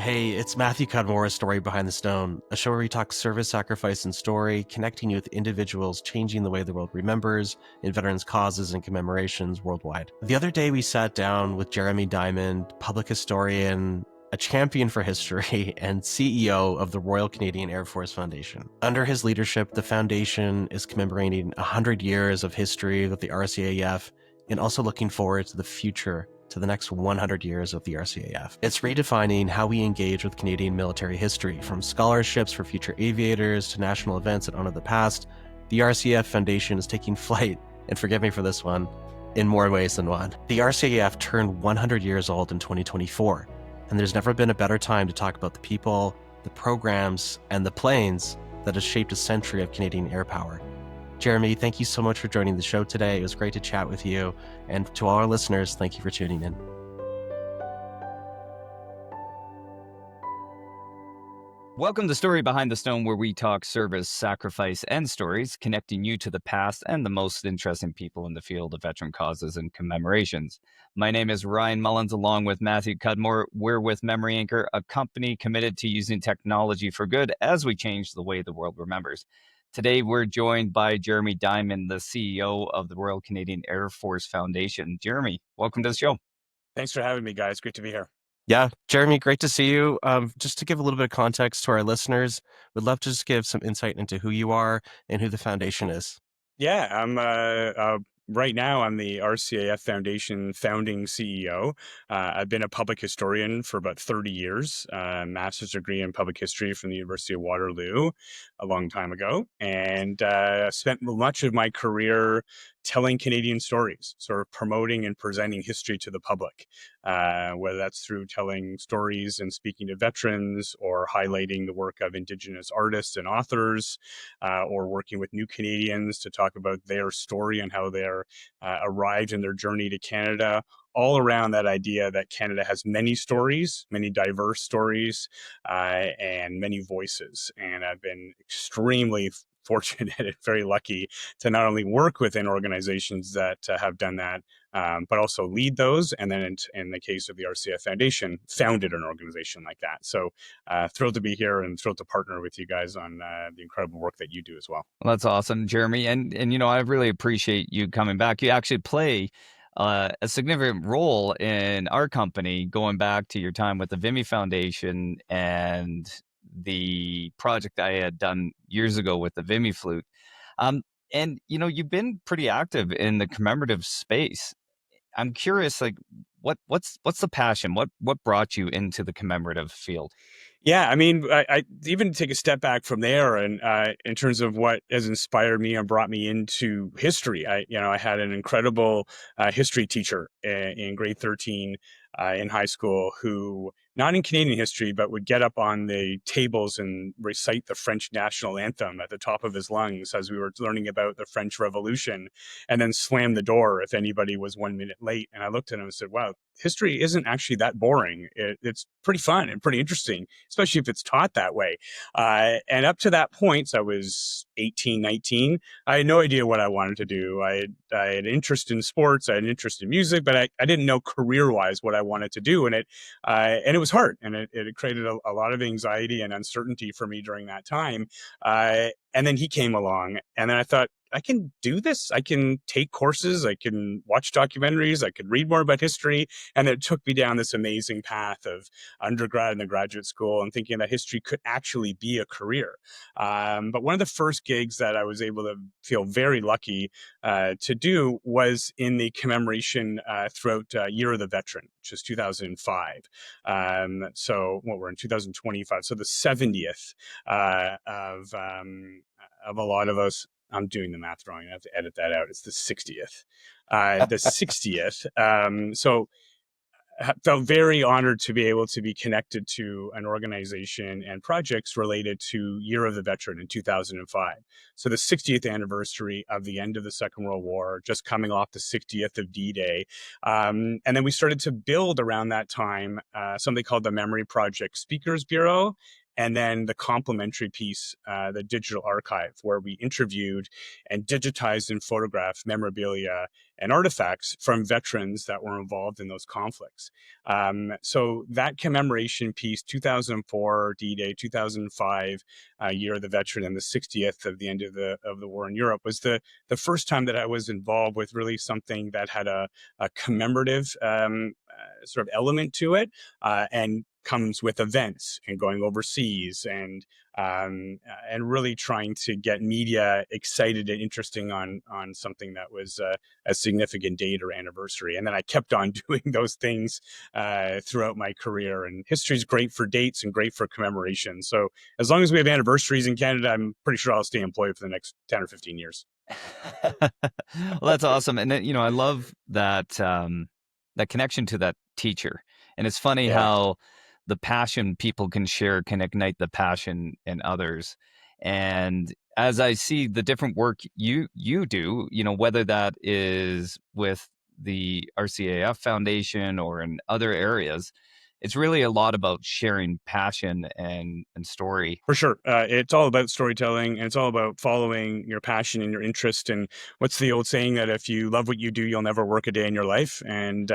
Hey, it's Matthew Cudmore's Story Behind the Stone, a show where we talk service, sacrifice, and story, connecting you with individuals changing the way the world remembers in veterans' causes and commemorations worldwide. The other day, we sat down with Jeremy Diamond, public historian, a champion for history, and CEO of the Royal Canadian Air Force Foundation. Under his leadership, the foundation is commemorating 100 years of history with the RCAF and also looking forward to the future, to the next 100 years of the RCAF. It's redefining how we engage with Canadian military history, from scholarships for future aviators to national events that honor the past. The RCAF Foundation is taking flight, and forgive me for this one, in more ways than one. The RCAF turned 100 years old in 2024, and there's never been a better time to talk about the people, the programs, and the planes that have shaped a century of Canadian air power. Jeremy, thank you so much for joining the show today. It was great to chat with you. And to all our listeners, thank you for tuning in. Welcome to Story Behind the Stone, where we talk service, sacrifice, and stories, connecting you to the past and the most interesting people in the field of veteran causes and commemorations. My name is Ryan Mullins, along with Matthew Cudmore. We're with Memory Anchor, a company committed to using technology for good as we change the way the world remembers. Today, we're joined by Jeremy Diamond, the CEO of the Royal Canadian Air Force Foundation. Jeremy, welcome to the show. Thanks for having me, guys. Great to be here. Yeah, Jeremy, great to see you. Just to give a little bit of context to our listeners, we'd love to just give some insight into who you are and who the foundation is. Yeah, I'm right now I'm the RCAF Foundation founding CEO. I've been a public historian for about 30 years, master's degree in public history from the University of Waterloo a long time ago, and spent much of my career telling Canadian stories, sort of promoting and presenting history to the public, whether that's through telling stories and speaking to veterans, or highlighting the work of Indigenous artists and authors, or working with new Canadians to talk about their story and how they're arrived in their journey to Canada. All around that idea that Canada has many stories, many diverse stories, and many voices. And I've been extremely fortunate and very lucky to not only work within organizations that have done that, but also lead those. And then in the case of the RCF Foundation, founded an organization like that. So thrilled to be here and thrilled to partner with you guys on the incredible work that you do as well. Well, that's awesome, Jeremy. And you know, I really appreciate you coming back. You actually play a significant role in our company, going back to your time with the Vimy Foundation and the project I had done years ago with the Vimy flute. And you know, you've been pretty active in the commemorative space. I'm curious, like, what's the passion? What brought you into the commemorative field? Yeah, I mean, I even take a step back from there, and in terms of what has inspired me and brought me into history. I had an incredible history teacher in grade 13 in high school who, not in Canadian history, but would get up on the tables and recite the French national anthem at the top of his lungs as we were learning about the French Revolution, and then slam the door if anybody was 1 minute late. And I looked at him and said, wow, history isn't actually that boring. It's pretty fun and pretty interesting, especially if it's taught that way. And up to that point, so I was 18, 19, I had no idea what I wanted to do. I had an interest in sports, I had an interest in music, but I didn't know career-wise what I wanted to do. And it was hard, and it created a lot of anxiety and uncertainty for me during that time. And then he came along, and then I thought, I can do this. I can take courses. I can watch documentaries. I could read more about history. And it took me down this amazing path of undergrad and the graduate school, and thinking that history could actually be a career. But one of the first gigs that I was able to feel very lucky to do was in the commemoration throughout Year of the Veteran, which is 2005. So what, we're in 2025. So the 70th of a lot of us. I'm doing the math wrong. I have to edit that out. It's the 60th. The 60th. So I felt very honored to be able to be connected to an organization and projects related to Year of the Veteran in 2005. So the 60th anniversary of the end of the Second World War, just coming off the 60th of D-Day. And then we started to build around that time something called the Memory Project Speakers Bureau And then the complementary piece, the digital archive, where we interviewed and digitized and photographed memorabilia and artifacts from veterans that were involved in those conflicts. So that commemoration piece, 2004 D-Day, 2005 year of the veteran, and the 60th of the end of the war in Europe, was the first time that I was involved with really something that had a commemorative sort of element to it, and comes with events and going overseas and really trying to get media excited and interesting on something that was a significant date or anniversary. And then I kept on doing those things throughout my career. And history is great for dates and great for commemoration. So as long as we have anniversaries in Canada, I'm pretty sure I'll stay employed for the next 10 or 15 years. Well, that's awesome. And then, I love that that connection to that teacher. And it's funny how the passion people can share can ignite the passion in others. And as I see the different work you do, whether that is with the RCAF Foundation or in other areas, it's really a lot about sharing passion and story. For sure. It's all about storytelling, and it's all about following your passion and your interest. And what's the old saying that if you love what you do, you'll never work a day in your life? And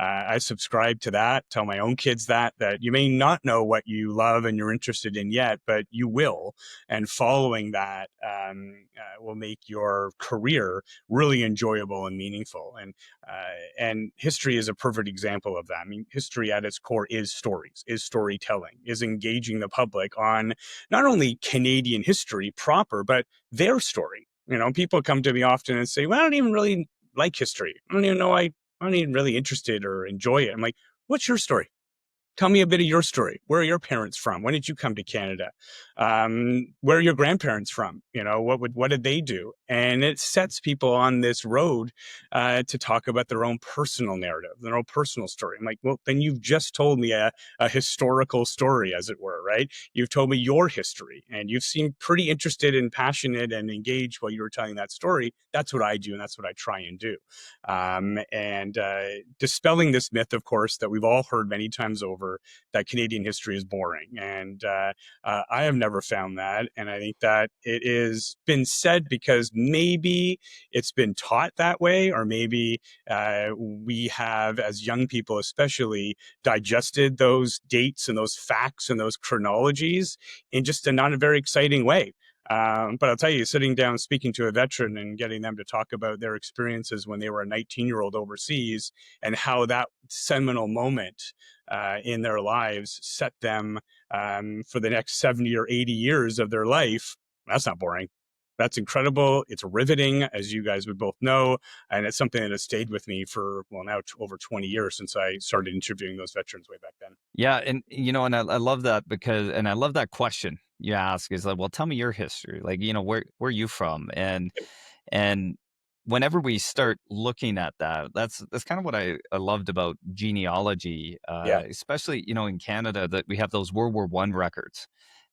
I subscribe to that, tell my own kids that you may not know what you love and you're interested in yet, but you will. And following that will make your career really enjoyable and meaningful. And history is a perfect example of that. I mean, history at its core is stories, is storytelling, is engaging the public on not only Canadian history proper, but their story. People come to me often and say, well, I don't even really like history. I don't even know, I'm not even really interested or enjoy it. I'm like, what's your story? Tell me a bit of your story. Where are your parents from? When did you come to Canada? Where are your grandparents from? What did they do? And it sets people on this road to talk about their own personal narrative, their own personal story. I'm like, well, then you've just told me a historical story, as it were, right? You've told me your history, and you've seemed pretty interested and passionate and engaged while you were telling that story. That's what I do, and that's what I try and do. And dispelling this myth, of course, that we've all heard many times over, that Canadian history is boring. And I have never found that. And I think that it has been said because maybe it's been taught that way, or maybe we have, as young people especially, digested those dates and those facts and those chronologies in just a not a very exciting way. But I'll tell you, sitting down, speaking to a veteran and getting them to talk about their experiences when they were a 19-year-old overseas, and how that seminal moment in their lives set them for the next 70 or 80 years of their life, that's not boring. That's incredible. It's riveting, as you guys would both know. And it's something that has stayed with me for, now over 20 years since I started interviewing those veterans way back then. Yeah. And, and I love that and I love that question you ask is like, well, tell me your history. Like, where are you from? And whenever we start looking at that, that's kind of what I loved about genealogy, especially, in Canada, that we have those World War I records.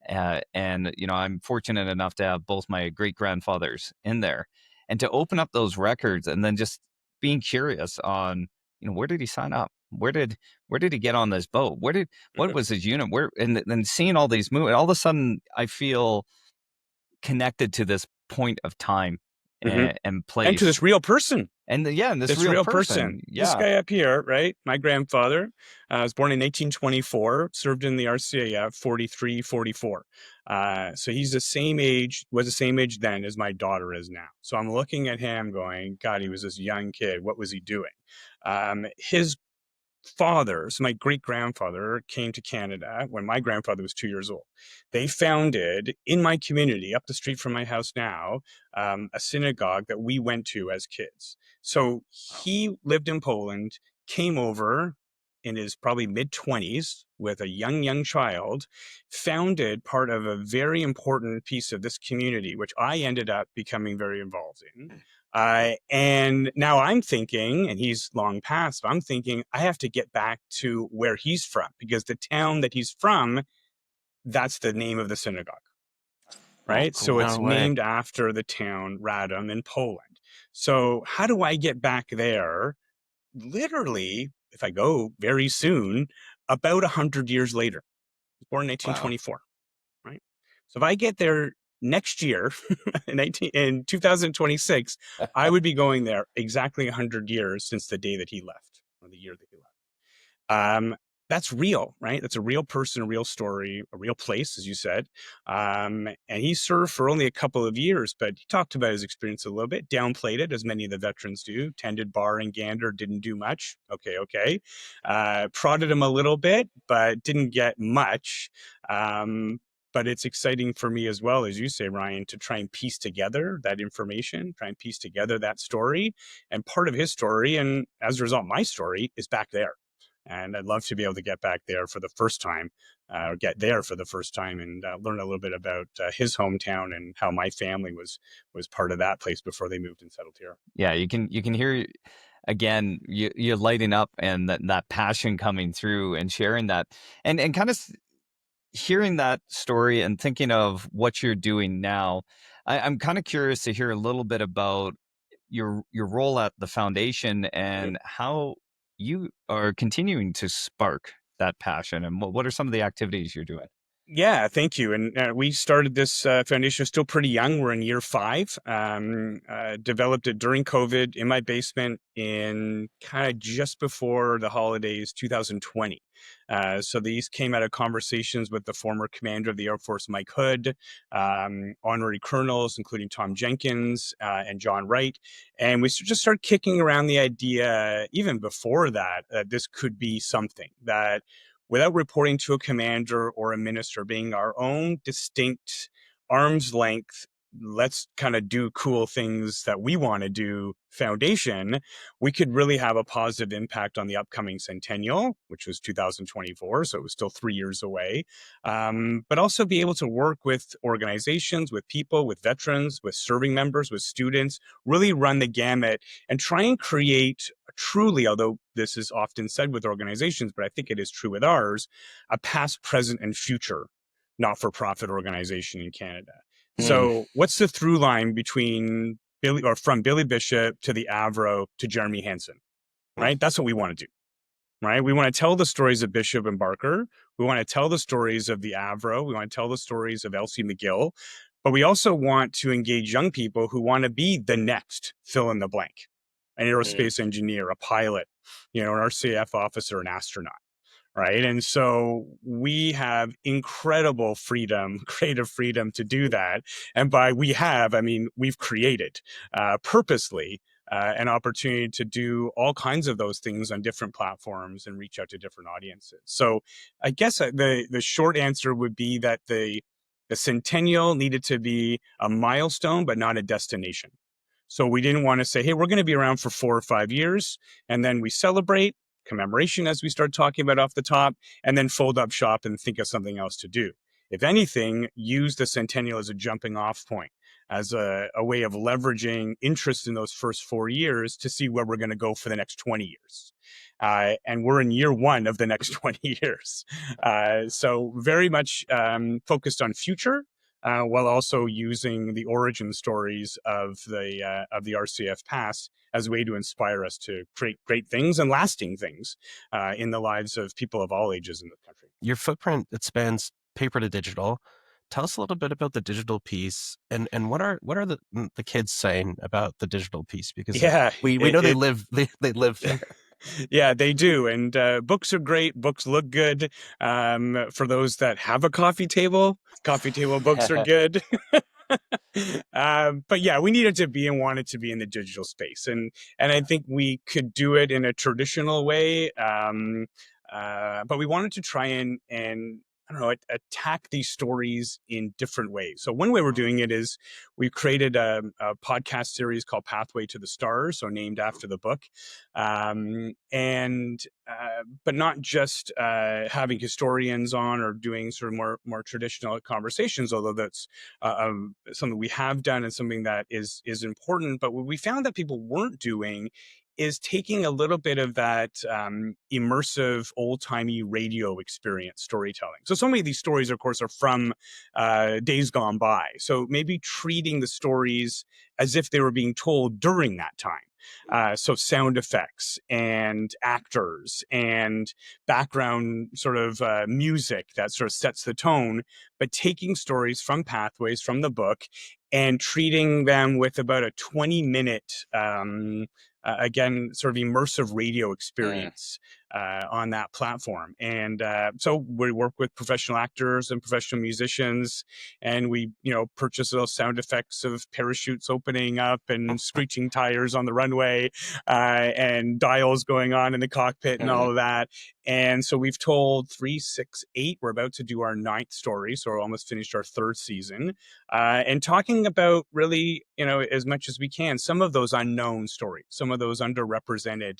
And I'm fortunate enough to have both my great grandfathers in there, and to open up those records and then just being curious on, where did he sign up? Where did he get on this boat? What was his unit? And then seeing all these movies, all of a sudden I feel connected to this point of time and place, and to this real person. And this real person. Yeah. This guy up here, right? My grandfather was born in 1824, served in the RCAF 43, 44. So he's was the same age then as my daughter is now. So I'm looking at him going, God, he was this young kid. What was he doing? His father, so my great-grandfather, came to Canada when my grandfather was 2 years old. They founded, in my community, up the street from my house now, a synagogue that we went to as kids. So he lived in Poland, came over in his probably mid-20s with a young child, founded part of a very important piece of this community, which I ended up becoming very involved in. And now I'm thinking, and he's long passed, but I'm thinking I have to get back to where he's from, because the town that he's from, that's the name of the synagogue, right? Oh, cool. So it's No way. named after the town Radom in Poland. So how do I get back there? Literally, if I go very soon, about 100 years later. Born in 1824. So if I get there next year, in 2026, I would be going there exactly 100 years since the day that he left, or the year that he left. That's real, right? That's a real person, a real story, a real place, as you said. And he served for only a couple of years, but he talked about his experience a little bit, downplayed it, as many of the veterans do, tended bar and gander, didn't do much. Okay. Prodded him a little bit, but didn't get much. But it's exciting for me as well, as you say, Ryan, to try and piece together that information, try and piece together that story. And part of his story, and as a result, my story, is back there. And I'd love to be able to get back there for the first time, or get there for the first time, and learn a little bit about his hometown and how my family was part of that place before they moved and settled here. Yeah, you can hear again you lighting up, and that passion coming through and sharing that, and kind of hearing that story and thinking of what you're doing now. I'm kind of curious to hear a little bit about your role at the foundation and how you are continuing to spark that passion, and what are some of the activities you're doing? Yeah, thank you. And we started this foundation still pretty young. We're in year 5. Developed it during COVID in my basement in kind of just before the holidays, 2020. So these came out of conversations with the former commander of the Air Force, Mike Hood, honorary colonels, including Tom Jenkins and John Wright. And we just started kicking around the idea, even before that, that this could be something that, without reporting to a commander or a minister, being our own distinct arm's length, let's kind of do cool things that we want to do foundation, we could really have a positive impact on the upcoming centennial, which was 2024. So it was still 3 years away. But also be able to work with organizations, with people, with veterans, with serving members, with students, really run the gamut and try and create truly, although this is often said with organizations, but I think it is true with ours, a past, present, and future not-for-profit organization in Canada. So what's the through line between from Billy Bishop to the Avro to Jeremy Hansen, right? That's what we want to do, right? We want to tell the stories of Bishop and Barker. We want to tell the stories of the Avro. We want to tell the stories of Elsie McGill. But we also want to engage young people who want to be the next fill in the blank, an aerospace engineer, a pilot, an RCAF officer, an astronaut. Right. And so we have incredible freedom, creative freedom to do that. And by we have, I mean, we've created purposely an opportunity to do all kinds of those things on different platforms and reach out to different audiences. So I guess the short answer would be that the centennial needed to be a milestone, but not a destination. So we didn't want to say, hey, we're going to be around for 4 or 5 years, and then we celebrate commemoration, as we start talking about off the top, and then fold up shop and think of something else to do. If anything, use the centennial as a jumping off point, as a way of leveraging interest in those first 4 years to see where we're going to go for the next 20 years. And we're in year 1 of the next 20 years. So very much focused on future, while also using the origin stories of the RCF past as a way to inspire us to create great things and lasting things in the lives of people of all ages in the country. Your footprint, it spans paper to digital. Tell us a little bit about the digital piece, and what are the kids saying about the digital piece? Because we know they live there. Yeah, they do. And books are great. Books look good. For those that have a coffee table books are good. But yeah, we needed to be and wanted to be in the digital space. And I think we could do it in a traditional way. But we wanted to try and I don't know, attack these stories in different ways. So one way we're doing it is we've created a podcast series called Pathway to the Stars, so named after the book. But not just having historians on or doing sort of more traditional conversations, although that's something we have done and something that is important. But what we found that people weren't doing is taking a little bit of that immersive, old-timey radio experience storytelling. So many of these stories, of course, are from days gone by. So maybe treating the stories as if they were being told during that time. So sound effects and actors and background sort of music that sort of sets the tone, but taking stories from Pathways from the book and treating them with about a 20-minute again, sort of immersive radio experience on that platform. And so we work with professional actors and professional musicians, and we, purchase those sound effects of parachutes opening up and screeching tires on the runway and dials going on in the cockpit and all of that. And so we've told 3, 6, 8. We're about to do our 9th story, so we're almost finished our 3rd season, and talking about really, as much as we can, some of those unknown stories, some of those underrepresented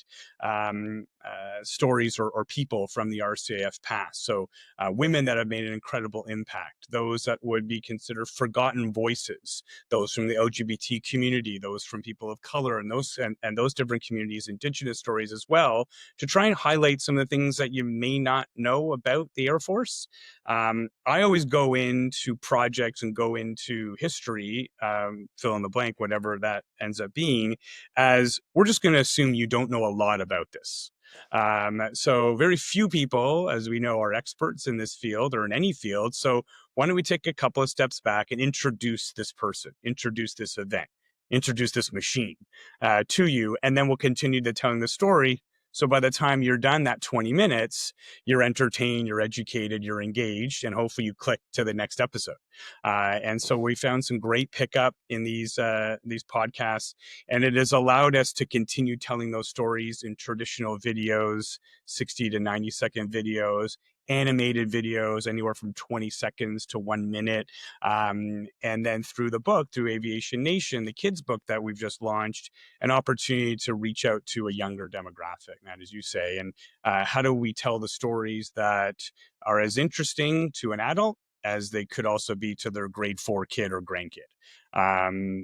stories or people from the RCAF past. So women that have made an incredible impact, those that would be considered forgotten voices, those from the LGBT community, those from people of color, and those different communities, Indigenous stories as well, to try and highlight some of the things that you may not know about the Air Force. I always go into projects and go into history, fill in the blank, whatever that ends up being, as we're just going to assume you don't know a lot about this. So very few people, as we know, are experts in this field or in any field. So why don't we take a couple of steps back and introduce this person, introduce this event, introduce this machine to you, and then we'll continue to telling the story. So by the time you're done that 20 minutes, you're entertained, you're educated, you're engaged, and hopefully you click to the next episode. And so we found some great pickup in these podcasts, and it has allowed us to continue telling those stories in traditional videos, 60 to 90-second videos, animated videos anywhere from 20 seconds to 1 minute. And then through the book, through Aviation Nation, the kids book that we've just launched, an opportunity to reach out to a younger demographic, Matt, as you say. And how do we tell the stories that are as interesting to an adult as they could also be to their grade 4 kid or grandkid?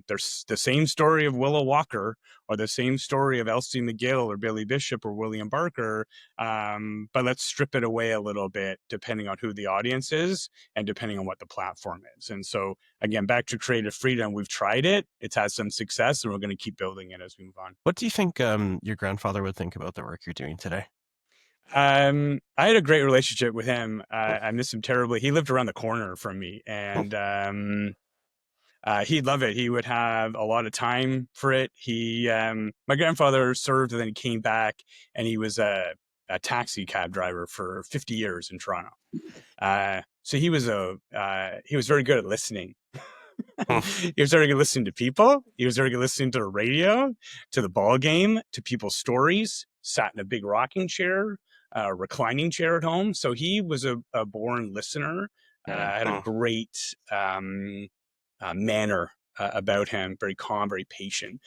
There's the same story of Willow Walker or the same story of Elsie McGill or Billy Bishop or William Barker, but let's strip it away a little bit depending on who the audience is and depending on what the platform is. And so again, back to creative freedom, we've tried it, it's had some success, and we're going to keep building it as we move on. What do you think your grandfather would think about the work you're doing today? I had a great relationship with him. I miss him terribly. He lived around the corner from me, and he'd love it. He would have a lot of time for it. My grandfather served and then he came back, and he was a taxi cab driver for 50 years in Toronto. So he was very good at listening. He was very good listening to people. He was very good listening to the radio, to the ball game, to people's stories. Sat in a big rocking chair, reclining chair at home. So he was a born listener. Had a great manner about him, very calm, very patient.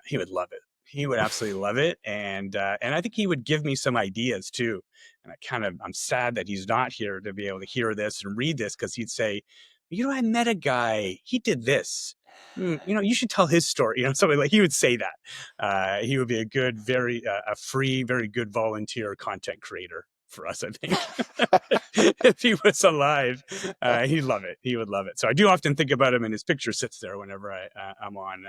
He would love it. He would absolutely love it. And I think he would give me some ideas too. And I'm sad that he's not here to be able to hear this and read this, because he'd say, I met a guy, he did this. You should tell his story, something like he would say that. He would be a good, a free, very good volunteer content creator for us, I think. If he was alive, he'd love it. He would love it. So I do often think about him, and his picture sits there whenever I'm on,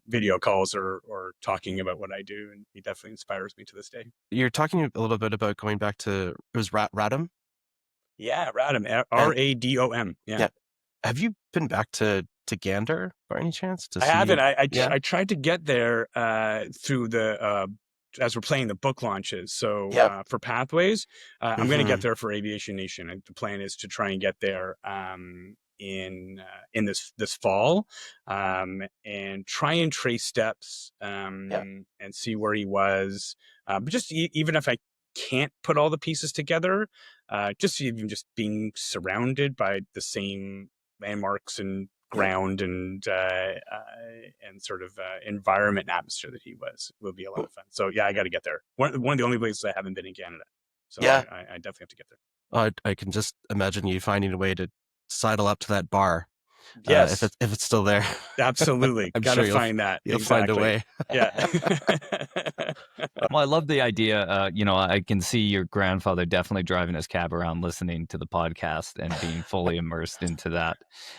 video calls or talking about what I do. And he definitely inspires me to this day. You're talking a little bit about going back to, it was Radom? Yeah, Radom, Radom. Yeah. Have you been back to Gander by any chance? I haven't. I tried to get there through the as we're playing the book launches. So for Pathways, I'm going to get there for Aviation Nation. And the plan is to try and get there in this fall, and try and trace steps and see where he was. But just even if I can't put all the pieces together, just being surrounded by the same landmarks and ground and sort of environment and atmosphere that he will be a lot of fun. So yeah, I got to get there. One of the only places I haven't been in Canada. So I definitely have to get there. I can just imagine you finding a way to sidle up to that bar. Yes, if it's still there. Absolutely. Got to find that. You'll find a way. Yeah. Well, I love the idea. I can see your grandfather definitely driving his cab around, listening to the podcast and being fully immersed into that.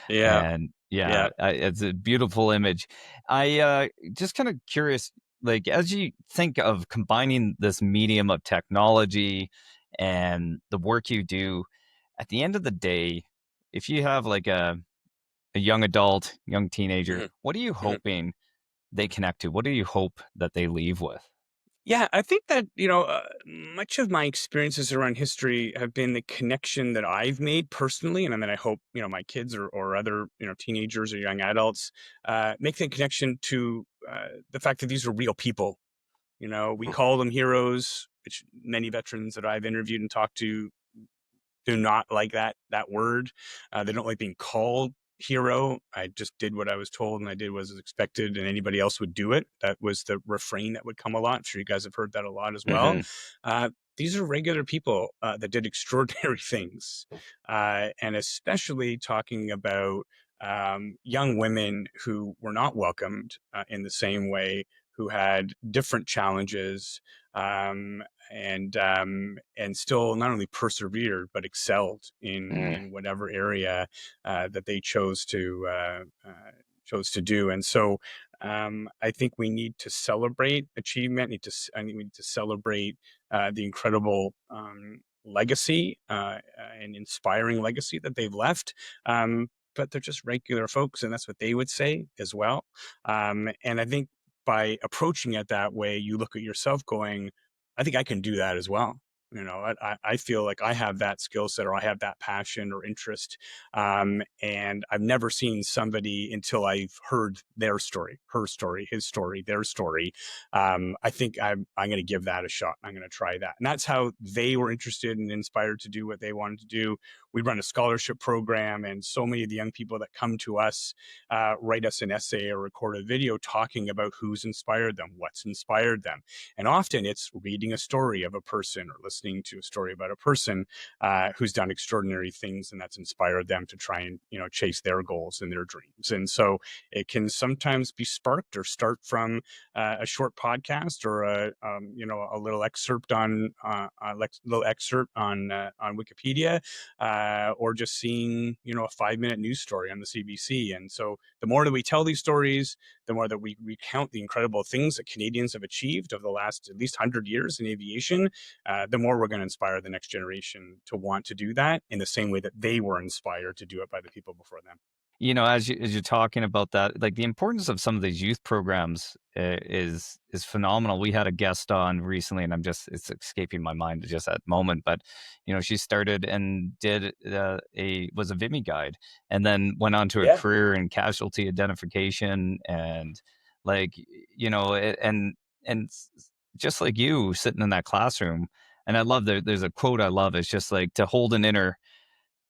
Yeah. And Yeah, it's a beautiful image. I just kind of curious, like as you think of combining this medium of technology and the work you do, at the end of the day, if you have like a young adult, young teenager, Mhm, what are you mhm. hoping they connect to? What do you hope that they leave with? Yeah, I think that, much of my experiences around history have been the connection that I've made personally. And then I hope, my kids or other, teenagers or young adults make the connection to the fact that these are real people. We call them heroes, which many veterans that I've interviewed and talked to do not like that word. They don't like being called hero. I just did what I was told and I did what was expected, and anybody else would do it. That was the refrain that would come a lot. I'm sure you guys have heard that a lot as well. Hmm. These are regular people that did extraordinary things, and especially talking about young women who were not welcomed in the same way, who had different challenges, um, and still not only persevered but excelled in whatever area that they chose to do. And so I think we need to celebrate achievement. I think we need to celebrate the incredible legacy and inspiring legacy that they've left. But they're just regular folks, and that's what they would say as well. And I think by approaching it that way, you look at yourself going, I think I can do that as well. I feel like I have that skill set, or I have that passion or interest. And I've never seen somebody until I've heard their story, her story, his story, their story. I think I'm going to give that a shot. I'm going to try that. And that's how they were interested and inspired to do what they wanted to do. We run a scholarship program, and so many of the young people that come to us write us an essay or record a video talking about who's inspired them, what's inspired them. And often it's reading a story of a person or listening to a story about a person who's done extraordinary things, and that's inspired them to try and, chase their goals and their dreams. And so it can sometimes be sparked or start from a short podcast or a little excerpt on Wikipedia, or just seeing, a 5-minute news story on the CBC. And so the more that we tell these stories, the more that we recount the incredible things that Canadians have achieved over the last at least 100 years in aviation, the more we're going to inspire the next generation to want to do that in the same way that they were inspired to do it by the people before them. As you're talking about that, like the importance of some of these youth programs is phenomenal. We had a guest on recently, and it's escaping my mind just at the moment. But she started and did was a VIMI guide, and then went on to a Yeah. career in casualty identification, and like and just like you sitting in that classroom. And I love there's a quote I love. It's just like to hold an inner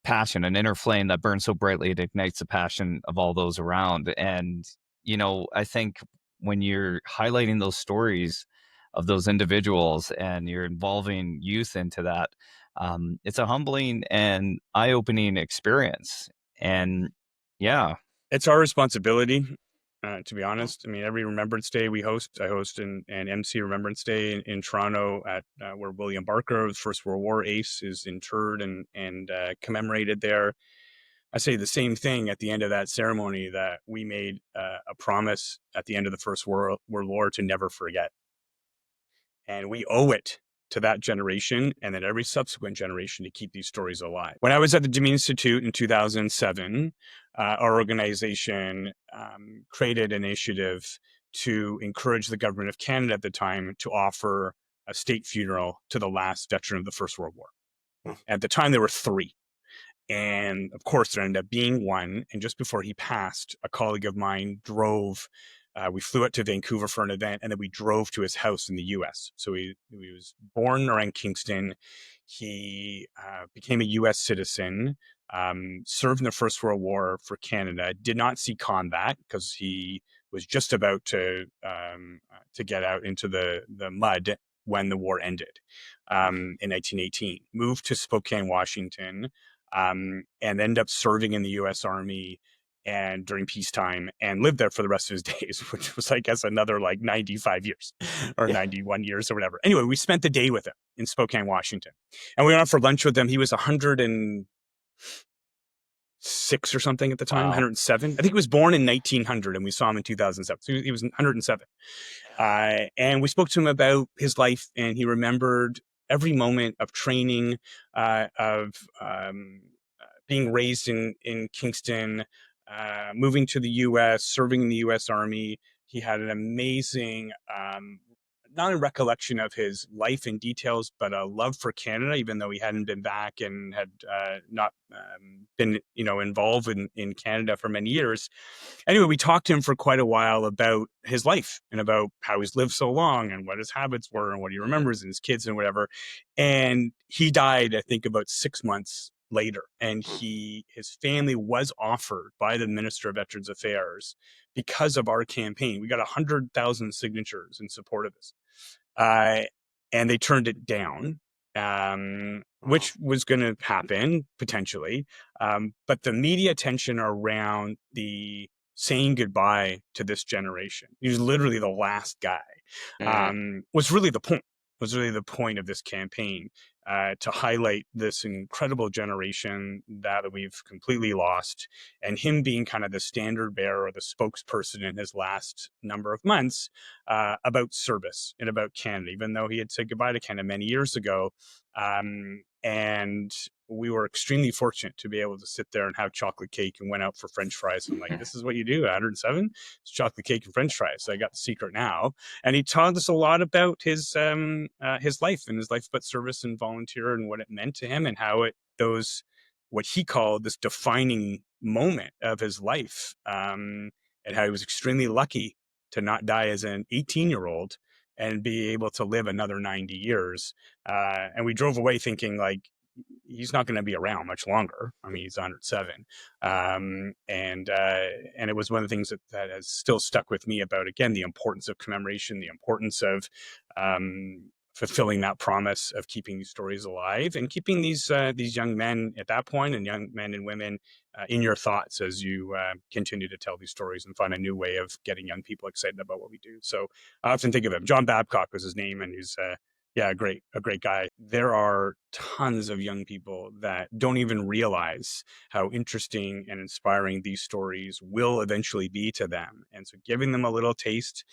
passion, an inner flame that burns so brightly it ignites the passion of all those around. And, I think when you're highlighting those stories of those individuals and you're involving youth into that, it's a humbling and eye-opening experience. And yeah. It's our responsibility, to be honest. I mean, every Remembrance Day I host an MC Remembrance Day in Toronto at where William Barker, the First World War ace, is interred and commemorated there. I say the same thing at the end of that ceremony, that we made a promise at the end of the First World War to never forget. And we owe it to that generation and then every subsequent generation to keep these stories alive. When I was at the DeMe Institute in 2007, our organization created an initiative to encourage the government of Canada at the time to offer a state funeral to the last veteran of the First World War. At the time, there were 3. And of course, there ended up being 1. And just before he passed, a colleague of mine drove. We flew out to Vancouver for an event, and then we drove to his house in the U.S. So he was born around Kingston. He became a U.S. citizen, served in the First World War for Canada, did not see combat because he was just about to get out into the mud when the war ended in 1918. Moved to Spokane, Washington, and ended up serving in the U.S. Army and during peacetime, and lived there for the rest of his days, which was, I guess, another like 95 years or 91 years or whatever. Anyway, we spent the day with him in Spokane, Washington, and we went out for lunch with him. He was 106 106 or something at the time, Wow. 107. I think he was born in 1900 and we saw him in 2007. So he was 107. And we spoke to him about his life, and he remembered every moment of training, of being raised in Kingston, moving to the U.S., serving in the U.S. Army. He had an amazing, not a recollection of his life in details, but a love for Canada, even though he hadn't been back and had not been, involved in Canada for many years. Anyway, we talked to him for quite a while about his life and about how he's lived so long and what his habits were and what he remembers and his kids and whatever. And he died, I think, about 6 months later. And his family was offered by the Minister of Veterans Affairs, because of our campaign. We got 100,000 signatures in support of this. And they turned it down, which was going to happen potentially. But the media attention around the saying goodbye to this generation, he was literally the last guy, was really the point of this campaign, to highlight this incredible generation that we've completely lost, and him being kind of the standard bearer or the spokesperson in his last number of months, about service and about Canada, even though he had said goodbye to Canada many years ago. And we were extremely fortunate to be able to sit there and have chocolate cake and went out for French fries. I'm like, this is what you do at 107? It's chocolate cake and French fries. So I got the secret now. And he taught us a lot about his life and his life about service and volunteer and what it meant to him, and how what he called this defining moment of his life, and how he was extremely lucky to not die as an 18-year-old and be able to live another 90 years. And we drove away thinking, like, he's not going to be around much longer. I mean, he's 107. And it was one of the things that has still stuck with me about, again, the importance of commemoration, the importance of fulfilling that promise of keeping these stories alive and keeping these young men at that point, and young men and women in your thoughts as you continue to tell these stories and find a new way of getting young people excited about what we do. So I often think of him. John Babcock was his name, and he's a great guy. There are tons of young people that don't even realize how interesting and inspiring these stories will eventually be to them. And so giving them a little taste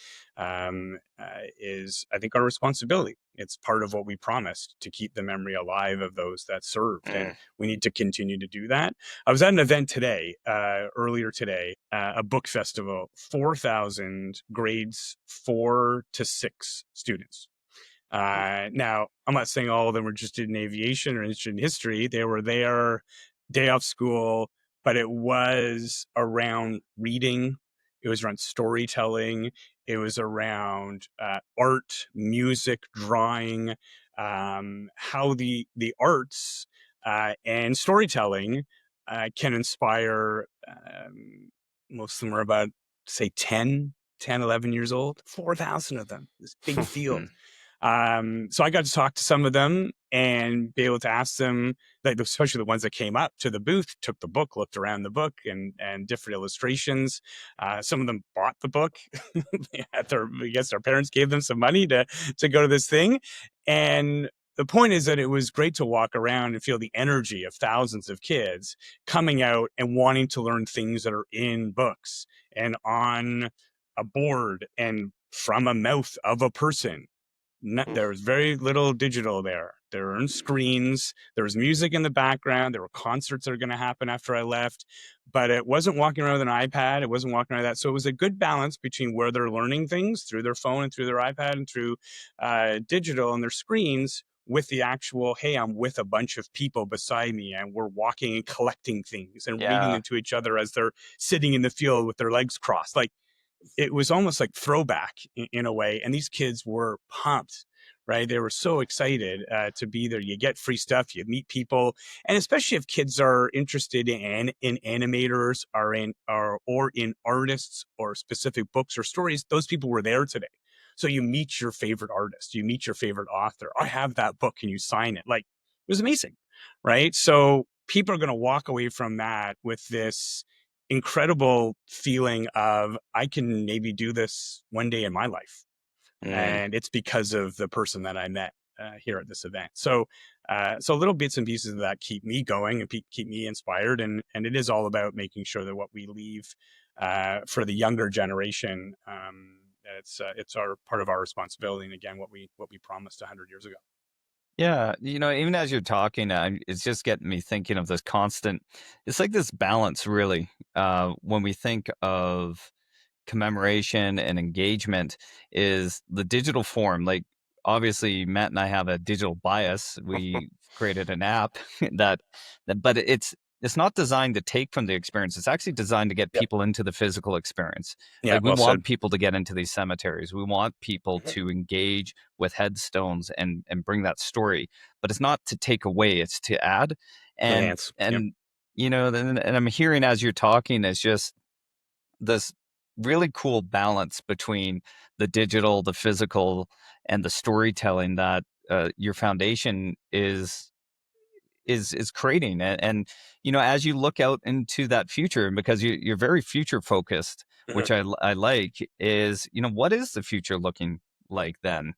is, I think, our responsibility. It's part of what we promised, to keep the memory alive of those that served. And we need to continue to do that. I was at an event today, earlier today, a book festival, 4,000 grades 4 to 6 students. Now, I'm not saying all of them were interested in aviation or interested in history. They were there, day off school, but it was around reading. It was around storytelling. It was around art, music, drawing, how the arts and storytelling can inspire. Most of them are about, say, 10, 11 years old, 4,000 of them, this big field. So I got to talk to some of them and be able to ask them, like, especially the ones that came up to the booth, took the book, looked around the book and different illustrations. Some of them bought the book. I guess their parents gave them some money to go to this thing. And the point is that it was great to walk around and feel the energy of thousands of kids coming out and wanting to learn things that are in books and on a board and from a mouth of a person. There was very little digital there. There were screens. There was music in the background. There were concerts that were going to happen after I left, but it wasn't walking around with an iPad. It wasn't walking around that. So it was a good balance between where they're learning things through their phone and through their iPad and through digital and their screens, with the actual, hey, I'm with a bunch of people beside me and we're walking and collecting things and reading them to each other as they're sitting in the field with their legs crossed. Like, it was almost like throwback in a way. And these kids were pumped, right? They were so excited to be there. You get free stuff, you meet people. And especially if kids are interested in animators or in artists or specific books or stories, those people were there today. So you meet your favorite artist, you meet your favorite author. I have that book. Can you sign it? Like, it was amazing, right? So people are going to walk away from that with this incredible feeling of, I can maybe do this one day in my life. And it's because of the person that I met here at this event. So so little bits and pieces of that keep me going and keep me inspired, and it is all about making sure that what we leave for the younger generation, it's our part of our responsibility, and again, what we promised 100 years ago. Yeah, even as you're talking, it's just getting me thinking of this constant. It's like this balance, really, when we think of commemoration and engagement is the digital form. Like, obviously, Matt and I have a digital bias. We created an app but it's not designed to take from the experience. It's actually designed to get Yep. people into the physical experience. Yeah, Like, we well said. want people to get into these cemeteries. We want people to engage with headstones and bring that story. But it's not to take away, it's to add. And Enhance. Yep. and and I'm hearing as you're talking, it's just this really cool balance between the digital, the physical, and the storytelling that your foundation is creating. And as you look out into that future, because you're very future focused, Mhm. which I like, is what is the future looking like then?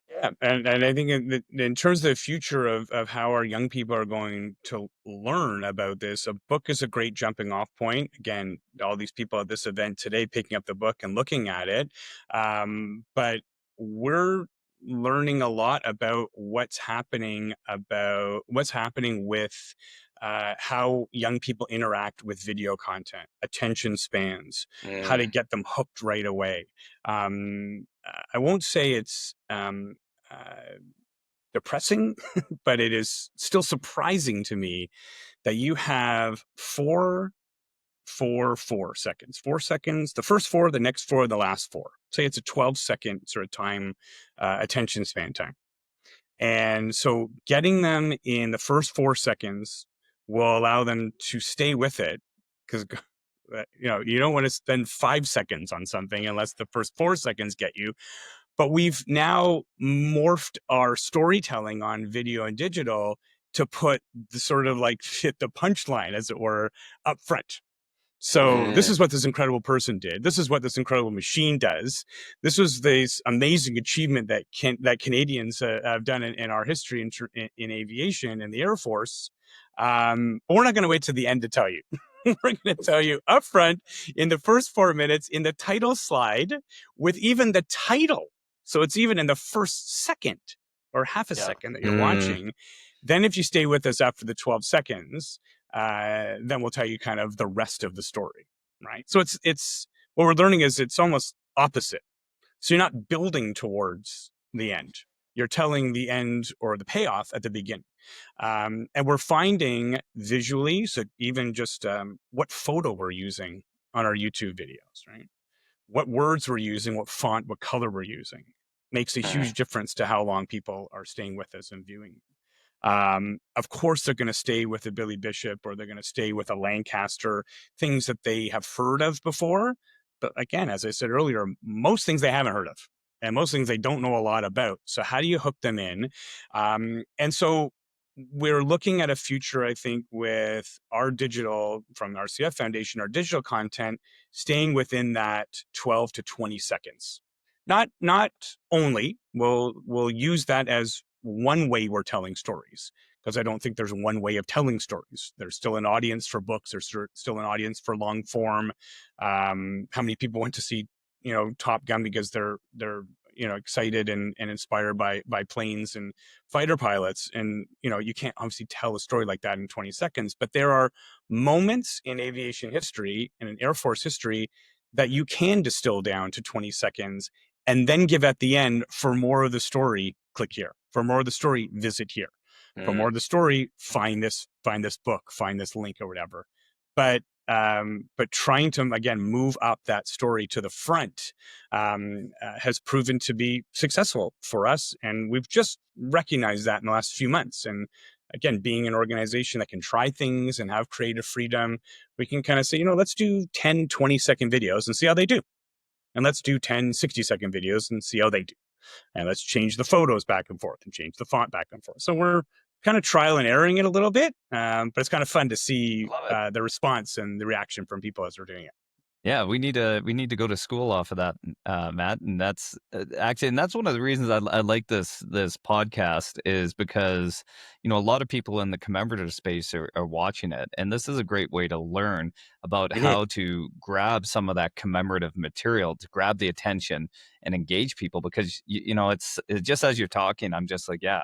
Yeah, and I think in terms of the future of how our young people are going to learn about this, a book is a great jumping off point. Again, all these people at this event today picking up the book and looking at it, but we're learning a lot about what's happening with how young people interact with video content, attention spans, how to get them hooked right away. I won't say it's uh, depressing, but it is still surprising to me that you have 4 seconds, 4 seconds, the first four, the next four, the last four. Say it's a 12-second sort of time, attention span time. And so getting them in the first 4 seconds will allow them to stay with it, because you don't want to spend 5 seconds on something unless the first 4 seconds get you. But we've now morphed our storytelling on video and digital to put the sort of like hit the punchline, as it were, up front. So this is what this incredible person did. This is what this incredible machine does. This was this amazing achievement that Canadians have done in our history in aviation and the Air Force. But we're not going to wait to the end to tell you. We're going to tell you up front in the first 4 minutes in the title slide with even the title. So it's even in the first second or half a second that you're watching. Then if you stay with us after the 12 seconds, then we'll tell you kind of the rest of the story, right? So it's what we're learning is it's almost opposite. So you're not building towards the end. You're telling the end or the payoff at the beginning. And we're finding visually, so even just what photo we're using on our YouTube videos, right? What words we're using, what font, what color we're using makes a huge difference to how long people are staying with us and viewing. Of course, they're going to stay with a Billy Bishop, or they're going to stay with a Lancaster, things that they have heard of before. But again, as I said earlier, most things they haven't heard of, and most things they don't know a lot about. So how do you hook them in? And so we're looking at a future, I think, with our digital, from the RCF Foundation, our digital content staying within that 12 to 20 seconds. Not only we'll use that as one way we're telling stories, because I don't think there's one way of telling stories. There's still an audience for books. There's still an audience for long form. How many people went to see, Top Gun because they're excited and inspired by planes and fighter pilots, and you can't obviously tell a story like that in 20 seconds. But there are moments in aviation history and in Air Force history that you can distill down to 20 seconds and then give at the end. For more of the story, click here. For more of the story, visit here. For more of the story, find this book, find this link, or whatever. But trying to again move up that story to the front has proven to be successful for us, and we've just recognized that in the last few months. And again, being an organization that can try things and have creative freedom, we can kind of say, let's do 10, 20-second videos and see how they do. And let's do 10, 60-second videos and see how they do. And let's change the photos back and forth and change the font back and forth. So we're kind of trial and erroring it a little bit, but it's kind of fun to see the response and the reaction from people as we're doing it. Yeah, we need to go to school off of that, Matt. And that's actually, and that's one of the reasons I like this podcast is because a lot of people in the commemorative space are watching it, and this is a great way to learn about Mhm. how to grab some of that commemorative material to grab the attention and engage people. Because it's just as you're talking, I'm just like, yeah,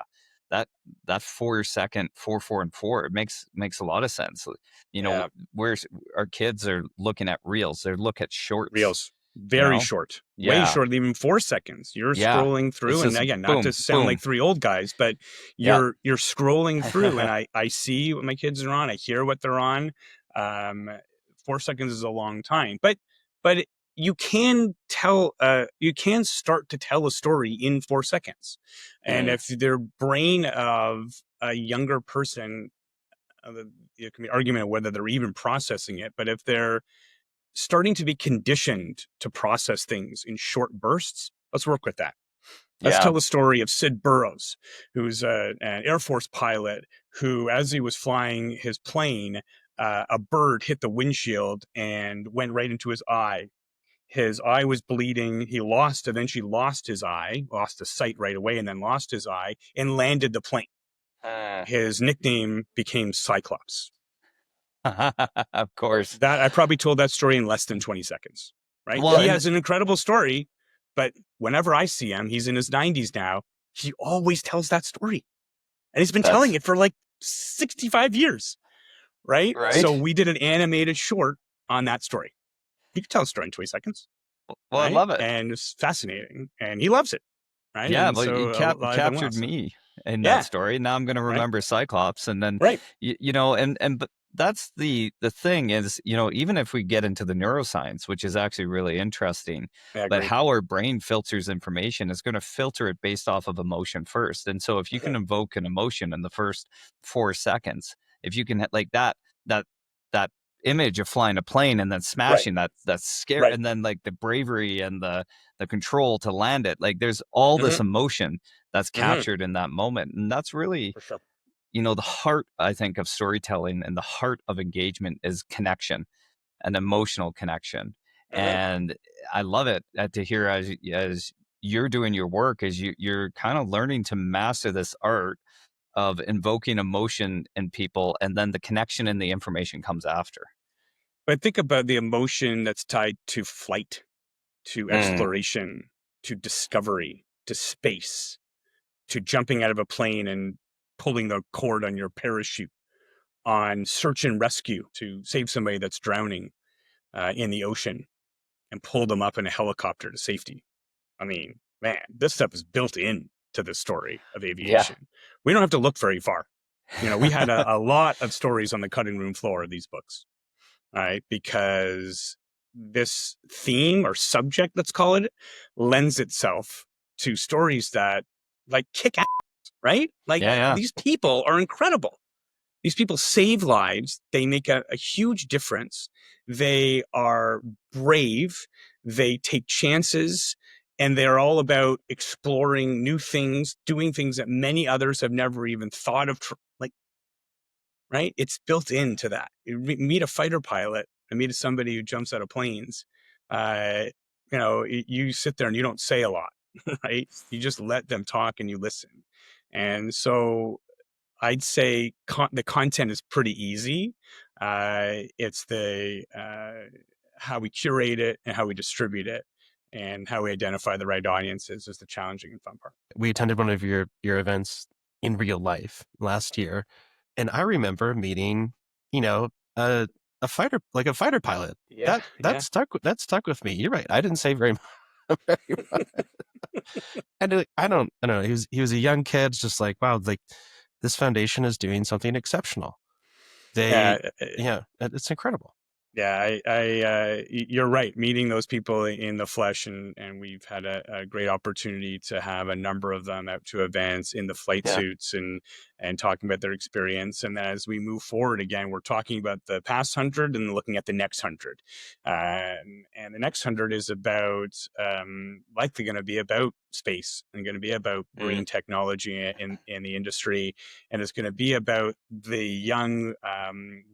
that that 4 second 4, 4, and 4, it makes a lot of sense. You know, Yeah, where our kids are looking at reels, they look at shorts, reels you very know? short, way Yeah, short, even 4 seconds. You're yeah. scrolling through, It's and just again, not to boom, sound like boom. three old guys, but Yep. you're scrolling through, and I see what my kids are on. I hear what they're on. Um, 4 seconds is a long time, but you can tell. You can start to tell a story in 4 seconds, and Mm. if their brain of a younger person, there can be argument of whether they're even processing it, but if they're starting to be conditioned to process things in short bursts, let's work with that. Let's Yeah. tell the story of Sid Burroughs, who's an Air Force pilot who, as he was flying his plane, a bird hit the windshield and went right into his eye. His eye was bleeding. He eventually lost his eye, lost the sight right away, and then lost his eye and landed the plane. Uh, His nickname became Cyclops. of course. That I probably told that story in less than 20 seconds, right? Well, He and has an incredible story, but whenever I see him, he's in his 90s now, he always tells that story. And he's been telling that's it for like 65 years, right? right. So we did an animated short on that story. He could tell a story in 20 seconds, Well, I right? love it. And it's fascinating. And he loves it, right? Yeah, And but so you a lot of them will. captured So me in that yeah, story. Now I'm going to right, remember Cyclops, and then right. and but that's the thing is, even if we get into the neuroscience, which is actually really interesting, I but agree. how our brain filters information is going to filter it based off of emotion first. And so if you Mhm. can invoke an emotion in the first 4 seconds, if you can like that that image of flying a plane and then Right, smashing that scare, right. and then like the bravery and the control to land it, like there's all this Hmm. emotion that's Hmm. captured in that moment. And that's really, For sure. the heart, I think, of storytelling, and the heart of engagement is connection, an emotional connection. Hmm. And I love it to hear as you're doing your work, as you're kind of learning to master this art of invoking emotion in people, and then the connection and the information comes after. But think about the emotion that's tied to flight, to Mm. exploration, to discovery, to space, to jumping out of a plane and pulling the cord on your parachute, on search and rescue to save somebody that's drowning in the ocean and pull them up in a helicopter to safety. I mean, man, this stuff is built in to the story of Yeah. aviation. We don't have to look very far. We had a lot of stories on the cutting room floor of these books, right? Because this theme or subject, let's call it, lends itself to stories that like kick ass, right? Like Yeah, yeah. these people are incredible. These people save lives. They make a huge difference. They are brave. They take chances. And they're all about exploring new things, doing things that many others have never even thought of. Like, right? It's built into that. You meet a fighter pilot, and meet somebody who jumps out of planes. Uh, you sit there and you don't say a lot, right? You just let them talk and you listen. And so I'd say the content is pretty easy. It's the how we curate it and how we distribute it and how we identify the right audiences is the challenging and fun part. We attended one of your events in real life last year, and I remember meeting, you know, a a fighter pilot. Yeah, yeah. That stuck with me. You're right. I didn't say very very much. And I don't know. He was a young kid, just like, wow, like this foundation is doing something exceptional. They, Yeah, yeah, it's incredible. yeah, you're right. Meeting those people in the flesh, and we've had a great opportunity to have a number of them out to events in the flight Yeah. suits and talking about their experience. And then as we move forward, again, we're talking about the past 100 and looking at the next 100. And the next 100 is about likely going to be about space and going to be about Mm. green technology in the industry. And it's going to be about the young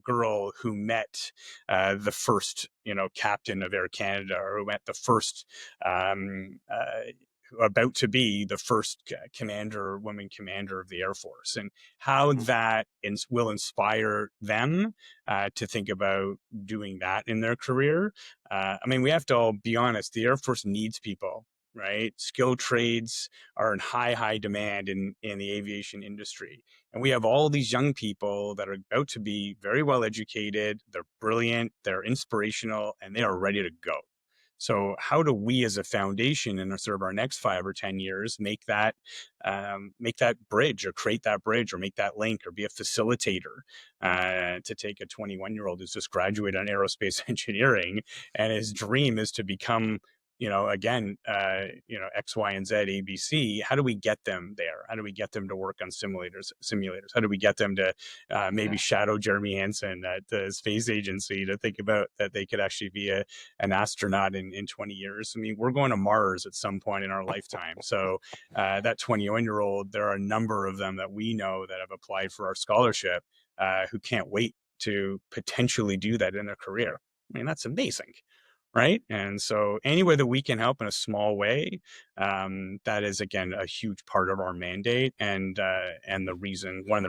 girl who met the first, captain of Air Canada, or who met the first about to be the first commander, woman commander of the Air Force, and how that will inspire them to think about doing that in their career. I mean, we have to all be honest, the Air Force needs people, right? Skilled trades are in high demand in the aviation industry. And we have all these young people that are about to be very well educated, they're brilliant, they're inspirational, and they are ready to go. So how do we as a foundation in sort of our next 5 or 10 years make that bridge, or create that bridge, or make that link, or be a facilitator to take a 21-year-old who's just graduated on aerospace engineering, and his dream is to become, again, X, Y, and Z, ABC. How do we get them there? How do we get them to work on simulators? How do we get them to maybe shadow Jeremy Hansen at the space agency, to think about that they could actually be an astronaut in 20 years? I mean, we're going to Mars at some point in our lifetime. So that 21-year-old, there are a number of them that we know that have applied for our scholarship who can't wait to potentially do that in their career. I mean, that's amazing. Right. And so any way that we can help in a small way, that is, again, a huge part of our mandate, and one of the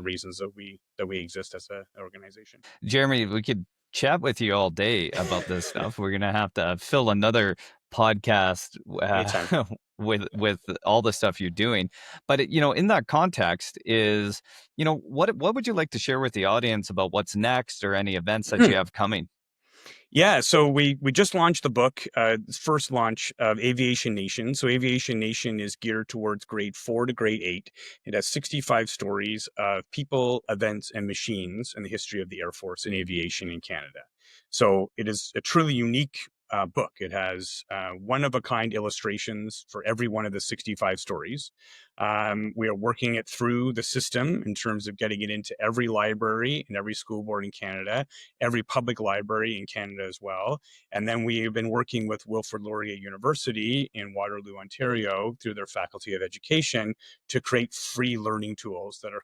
reasons that we exist as an organization. Jeremy, we could chat with you all day about this stuff. We're going to have to fill another podcast Anytime. with all the stuff you're doing. But in that context is, what would you like to share with the audience about what's next, or any events that you have coming? Yeah, so we just launched the book, first launch of Aviation Nation. So Aviation Nation is geared towards grade 4 to grade 8. It has 65 stories of people, events, and machines in the history of the Air Force and aviation in Canada. So it is a truly unique book. It has one-of-a-kind illustrations for every one of the 65 stories. We are working it through the system in terms of getting it into every library and every school board in Canada, every public library in Canada as well. And then we have been working with Wilfrid Laurier University in Waterloo, Ontario, through their Faculty of Education, to create free learning tools that are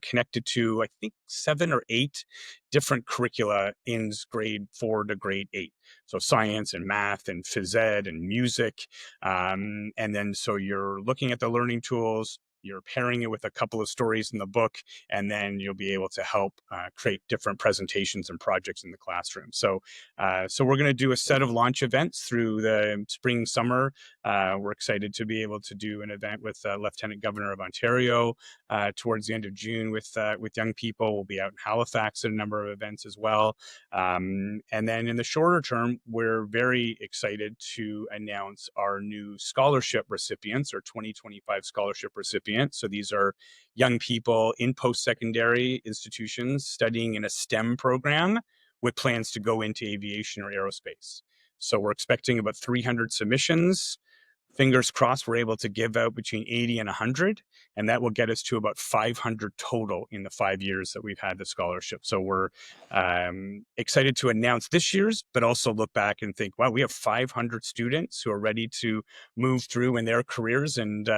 connected to, I think, 7 or 8 different curricula in grade 4 to grade 8. So science and math and phys ed and music. And then so you're looking at the learning tools, you're pairing it with a couple of stories in the book, and then you'll be able to help create different presentations and projects in the classroom. So we're going to do a set of launch events through the spring, summer. We're excited to be able to do an event with Lieutenant Governor of Ontario towards the end of June with young people. We'll be out in Halifax at a number of events as well. And then in the shorter term, we're very excited to announce our new scholarship recipients, or 2025 scholarship recipients. So these are young people in post-secondary institutions studying in a STEM program with plans to go into aviation or aerospace. So we're expecting about 300 submissions. Fingers crossed, we're able to give out between 80 and 100, and that will get us to about 500 total in the 5 years that we've had the scholarship. So we're excited to announce this year's, but also look back and think, wow, we have 500 students who are ready to move through in their careers and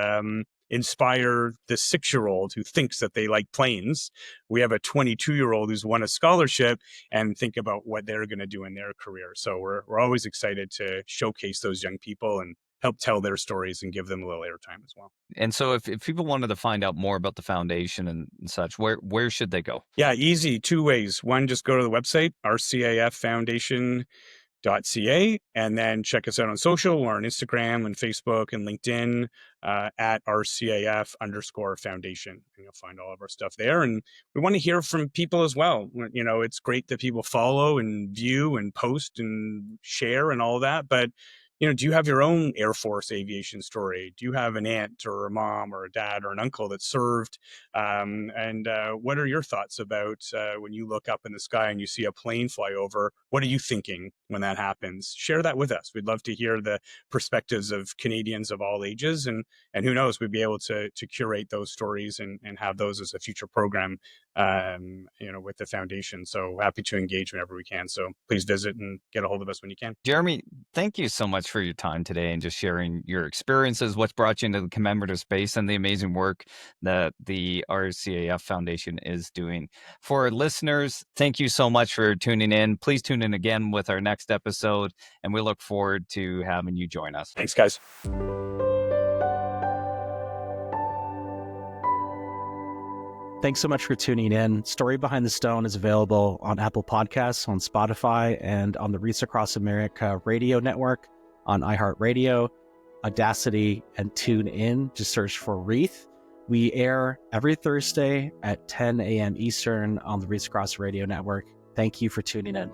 inspire the 6-year-old who thinks that they like planes. We have a 22-year-old who's won a scholarship, and think about what they're going to do in their career. So we're always excited to showcase those young people and help tell their stories and give them a little airtime as well. And so if people wanted to find out more about the foundation and such, where should they go? Yeah, easy. 2 ways. One, just go to the website, RCAF Foundation .ca, and then check us out on social. We're on Instagram and Facebook and LinkedIn at RCAF_foundation. And you'll find all of our stuff there. And we want to hear from people as well. It's great that people follow and view and post and share and all that, but do you have your own Air Force aviation story? Do you have an aunt or a mom or a dad or an uncle that served? And what are your thoughts about when you look up in the sky and you see a plane fly over? What are you thinking when that happens? Share that with us. We'd love to hear the perspectives of Canadians of all ages. And who knows, we'd be able to curate those stories and have those as a future program with the foundation. So happy to engage whenever we can. So please visit and get a hold of us when you can. Jeremy, thank you so much for your time today and just sharing your experiences, what's brought you into the commemorative space, and the amazing work that the RCAF Foundation is doing. For listeners, thank you so much for tuning in. Please tune in again with our next episode, and we look forward to having you join us. Thanks, guys. Thanks so much for tuning in. Story Behind the Stone is available on Apple Podcasts, on Spotify, and on the Reach Across America radio network, on iHeartRadio, Audacity, and TuneIn. Just search for Wreath. We air every Thursday at 10 a.m. Eastern on the Reach Across Radio Network. Thank you for tuning in.